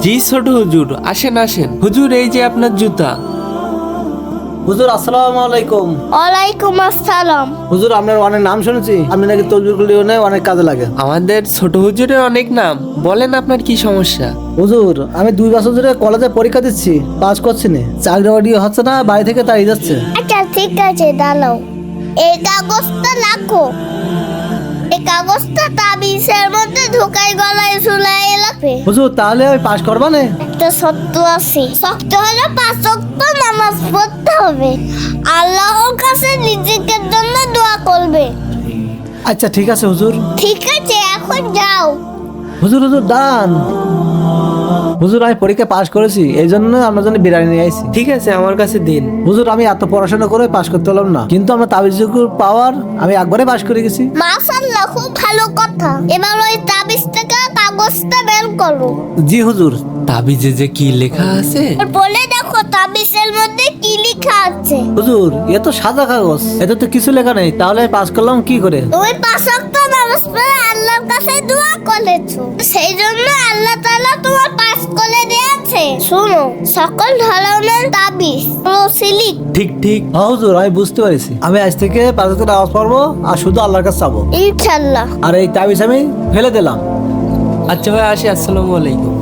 জি ছোট হুজুর, আসেন আসেন। হুজুর এই যে আপনার জুতা। হুজুর আসসালামু আলাইকুম। ওয়ালাইকুম আসসালাম। হুজুর আপনার অনেক নাম শুনেছি, আপনি নাকি তসবিহগুলি অনেক কাজে লাগে। আমাদের ছোট হুজুরের অনেক নাম, বলেন আপনার কি সমস্যা? হুজুর আমি 2 বছর ধরে কলেজে পরীক্ষা দিচ্ছি, পাস করছি না, চাকরি বাকরি হচ্ছে না, বাড়ি থেকে তাড়িয়ে যাচ্ছে। আচ্ছা ঠিক আছে, দাঁড়াও। এই কাগজটা রাখো। এই কাগজটা তাবিজের মধ্যে ঢুকাই গলায় ঝুলাই রাখবে। হুজুর তাহলে আমি পাস করবা না? একটা শর্ত আছে, শর্ত হলো 5 ওয়াক্ত নামাজ পড়তে হবে, আল্লাহর কাছে নিজেকে জন্য দোয়া করবে। আচ্ছা ঠিক আছে হুজুর। ঠিক আছে, এখন যাও। হুজুর হুজুর দান। হুজুর আমি পরীক্ষা পাস করেছি, এই জন্য আপনার জন্য বিরিয়ানি নিয়ে আইছি। ঠিক আছে, আমার কাছে দিন। হুজুর আমি এত পড়াশোনা করে পাস করতে পারলাম না, কিন্তু আমার তাবিজুর পাওয়ার আমি একবারে পাস করে গেছি। মাশাআল্লাহ, খুব ভালো কথা। এবার ওই তাবিজ থেকে কাগজটা বের করো। জি হুজুর। তাবিজে যে কি লেখা আছে? বলে দেখো তাবিজের মধ্যে কি লেখা আছে। হুজুর এ তো সাদা কাগজ, এতে তো কিছু লেখা নেই, তাহলে আমি পাস করলাম কি করে? তুমি 5 ওয়াক্ত নামাজ পড়ে আল্লাহর কাছে দোয়া করেছো, সেই জন্য আল্লাহ তাআলা তোমার পাস করে দিয়েছে। শুনো, সকল ধরনের তাবিজ সিলিক। ঠিক ঠিক। হ্যাঁ হুজুর আমি বুঝতে পেরেছি, আমি আজ থেকে 5 ওয়াক্ত নামাজ পড়বো আর শুধু আল্লাহর কাছে যাবো। ইনশাআল্লাহ। আর এই তাবিজ আমি ফেলে দিলাম। আচ্ছা ভাই আসি, আসসালামু আলাইকুম।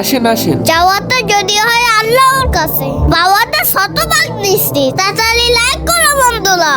আসেন আসেন। যাওয়াটা যদি হয় আল্লাহর কাছে, বাবাটা শতভাগ নিশ্চিত। তাড়াতাড়ি লাইক করো বন্ধুরা।